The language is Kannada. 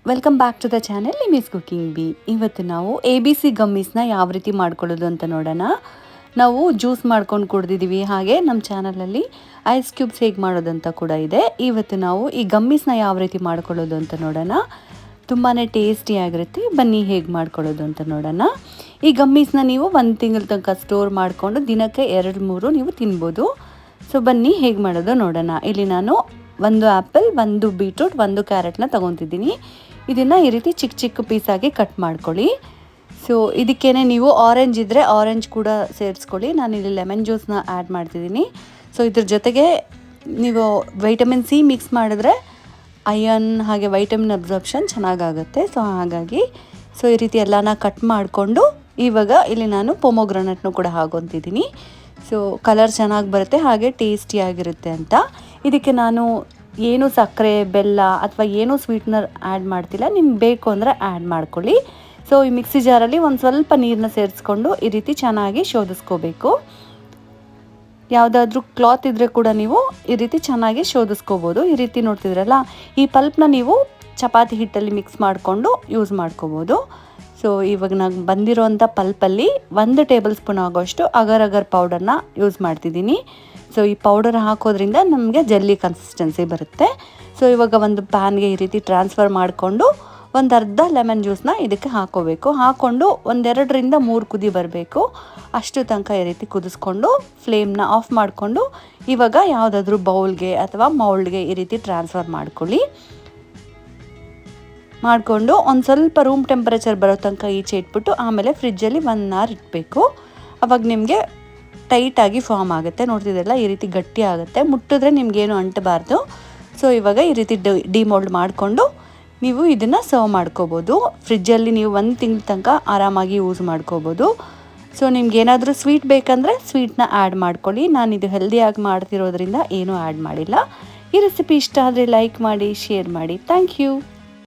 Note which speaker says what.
Speaker 1: Welcome back to the channel Nimi's cooking B. ಇವತ್ತು ನಾವು ABC ಗಮ್ಮೀಸ್ನ ಯಾವ ರೀತಿ ಮಾಡ್ಕೊಳ್ಳೋದು ಅಂತ ನೋಡೋಣ. ನಾವು ಜ್ಯೂಸ್ ಮಾಡ್ಕೊಂಡು ಕುಡ್ದಿದ್ದೀವಿ, ಹಾಗೆ ನಮ್ಮ ಚಾನಲಲ್ಲಿ ಐಸ್ ಕ್ಯೂಬ್ಸ್ ಹೇಗೆ ಮಾಡೋದಂತ ಕೂಡ ಇದೆ. ಇವತ್ತು ನಾವು ಈ ಗಮ್ಮೀಸ್ನ ಯಾವ ರೀತಿ ಮಾಡ್ಕೊಳ್ಳೋದು ಅಂತ ನೋಡೋಣ. ತುಂಬಾ ಟೇಸ್ಟಿಯಾಗಿರುತ್ತೆ. ಬನ್ನಿ ಹೇಗೆ ಮಾಡ್ಕೊಳ್ಳೋದು ಅಂತ ನೋಡೋಣ. ಈ ಗಮ್ಮೀಸ್ನ ನೀವು 1 ತಿಂಗಳ ತನಕ ಸ್ಟೋರ್ ಮಾಡಿಕೊಂಡು ದಿನಕ್ಕೆ 2-3 ನೀವು ತಿನ್ಬೋದು. ಸೊ ಬನ್ನಿ ಹೇಗೆ ಮಾಡೋದು ನೋಡೋಣ. ಇಲ್ಲಿ ನಾನು 1 ಆ್ಯಪಲ್, 1 ಬೀಟ್ರೂಟ್, 1 ಕ್ಯಾರೆಟ್ನ ತೊಗೊತಿದ್ದೀನಿ. ಇದನ್ನು ಈ ರೀತಿ ಚಿಕ್ಕ ಚಿಕ್ಕ ಪೀಸಾಗಿ ಕಟ್ ಮಾಡ್ಕೊಳ್ಳಿ. ಸೊ ಇದಕ್ಕೇ ನೀವು ಆರೆಂಜ್ ಇದ್ದರೆ ಆರೆಂಜ್ ಕೂಡ ಸೇರಿಸ್ಕೊಳ್ಳಿ. ನಾನಿಲ್ಲಿ ಲೆಮನ್ ಜ್ಯೂಸ್ನ ಆ್ಯಡ್ ಮಾಡ್ತಿದ್ದೀನಿ. ಸೊ ಇದ್ರ ಜೊತೆಗೆ ನೀವು ವೈಟಮಿನ್ ಸಿ ಮಿಕ್ಸ್ ಮಾಡಿದ್ರೆ ಅಯನ್ ಹಾಗೆ ವೈಟಮಿನ್ ಅಬ್ಸಾರ್ಪ್ಷನ್ ಚೆನ್ನಾಗಾಗುತ್ತೆ. ಸೊ ಹಾಗಾಗಿ ಈ ರೀತಿ ಎಲ್ಲನ ಕಟ್ ಮಾಡಿಕೊಂಡು ಇವಾಗ ಇಲ್ಲಿ ನಾನು ಪೊಮೊಗ್ರಾನೆಟ್ನು ಕೂಡ ಹಾಕೊತಿದ್ದೀನಿ. ಸೊ ಕಲರ್ ಚೆನ್ನಾಗಿ ಬರುತ್ತೆ, ಹಾಗೆ ಟೇಸ್ಟಿಯಾಗಿರುತ್ತೆ ಅಂತ. ಇದಕ್ಕೆ ನಾನು ಏನು ಸಕ್ಕರೆ, ಬೆಲ್ಲ ಅಥವಾ ಏನೂ ಸ್ವೀಟ್ನರ್ ಆ್ಯಡ್ ಮಾಡ್ತಿಲ್ಲ. ನಿಮ್ಗೆ ಬೇಕು ಅಂದರೆ ಆ್ಯಡ್ ಮಾಡ್ಕೊಳ್ಳಿ. ಸೊ ಈ ಮಿಕ್ಸಿ ಜಾರಲ್ಲಿ ಒಂದು ಸ್ವಲ್ಪ ನೀರನ್ನ ಸೇರಿಸ್ಕೊಂಡು ಈ ರೀತಿ ಚೆನ್ನಾಗಿ ಶೋಧಿಸ್ಕೋಬೇಕು. ಯಾವುದಾದ್ರೂ ಕ್ಲಾತ್ ಇದ್ದರೆ ಕೂಡ ನೀವು ಈ ರೀತಿ ಚೆನ್ನಾಗಿ ಶೋಧಿಸ್ಕೋಬೋದು. ಈ ರೀತಿ ನೋಡ್ತಿದ್ರಲ್ಲ, ಈ ಪಲ್ಪ್ನ ನೀವು ಚಪಾತಿ ಹಿಟ್ಟಲ್ಲಿ ಮಿಕ್ಸ್ ಮಾಡಿಕೊಂಡು ಯೂಸ್ ಮಾಡ್ಕೋಬೋದು. ಸೊ ಇವಾಗ ನಾನು ಬಂದಿರೋವಂಥ ಪಲ್ಪಲ್ಲಿ 1 ಟೇಬಲ್ ಸ್ಪೂನ್ ಆಗೋಷ್ಟು ಅಗರ್ ಅಗರ್ ಪೌಡರ್ನ ಯೂಸ್ ಮಾಡ್ತಿದ್ದೀನಿ. ಸೊ ಈ ಪೌಡರ್ ಹಾಕೋದ್ರಿಂದ ನಮಗೆ ಜೆಲ್ಲಿ ಕನ್ಸಿಸ್ಟೆನ್ಸಿ ಬರುತ್ತೆ. ಸೊ ಇವಾಗ ಒಂದು ಪ್ಯಾನ್ಗೆ ಈ ರೀತಿ ಟ್ರಾನ್ಸ್ಫರ್ ಮಾಡಿಕೊಂಡು ಒಂದು ಅರ್ಧ ಲೆಮನ್ ಜ್ಯೂಸನ್ನ ಇದಕ್ಕೆ ಹಾಕೋಬೇಕು. ಹಾಕ್ಕೊಂಡು 2-3 ಕುದಿ ಬರಬೇಕು. ಅಷ್ಟು ತನಕ ಈ ರೀತಿ ಕುದಿಸ್ಕೊಂಡು ಫ್ಲೇಮ್ನ ಆಫ್ ಮಾಡಿಕೊಂಡು ಇವಾಗ ಯಾವುದಾದ್ರೂ ಬೌಲ್ಗೆ ಅಥವಾ ಮೌಲ್ಡ್ಗೆ ಈ ರೀತಿ ಟ್ರಾನ್ಸ್ಫರ್ ಮಾಡಿಕೊಂಡು ಒಂದು ಸ್ವಲ್ಪ ರೂಮ್ ಟೆಂಪರೇಚರ್ ಬರೋ ತನಕ ಈಚೆ ಇಟ್ಬಿಟ್ಟು ಆಮೇಲೆ ಫ್ರಿಜ್ಜಲ್ಲಿ 1 ಅವರ್ ಇಡಬೇಕು. ಅವಾಗ ನಿಮಗೆ ಟೈಟಾಗಿ ಫಾರ್ಮ್ ಆಗುತ್ತೆ. ನೋಡ್ತಿದ್ರಲ್ಲ, ಈ ರೀತಿ ಗಟ್ಟಿ ಆಗುತ್ತೆ. ಮುಟ್ಟಿದ್ರೆ ನಿಮಗೇನು ಅಂಟಬಾರ್ದು. ಸೊ ಇವಾಗ ಈ ರೀತಿ ಡಿಮೋಲ್ಡ್ ಮಾಡಿಕೊಂಡು ನೀವು ಇದನ್ನು ಸರ್ವ್ ಮಾಡ್ಕೋಬೋದು. ಫ್ರಿಜ್ಜಲ್ಲಿ ನೀವು 1 ತಿಂಗಳ ತನಕ ಆರಾಮಾಗಿ ಯೂಸ್ ಮಾಡ್ಕೋಬೋದು. ಸೊ ನಿಮ್ಗೇನಾದರೂ ಸ್ವೀಟ್ ಬೇಕಂದರೆ ಸ್ವೀಟ್ನ ಆ್ಯಡ್ ಮಾಡ್ಕೊಳ್ಳಿ. ನಾನು ಇದು ಹೆಲ್ದಿಯಾಗಿ ಮಾಡ್ತಿರೋದ್ರಿಂದ ಏನೂ ಆ್ಯಡ್ ಮಾಡಿಲ್ಲ. ಈ ರೆಸಿಪಿ ಇಷ್ಟ ಆದರೆ ಲೈಕ್ ಮಾಡಿ, ಶೇರ್ ಮಾಡಿ. Thank you.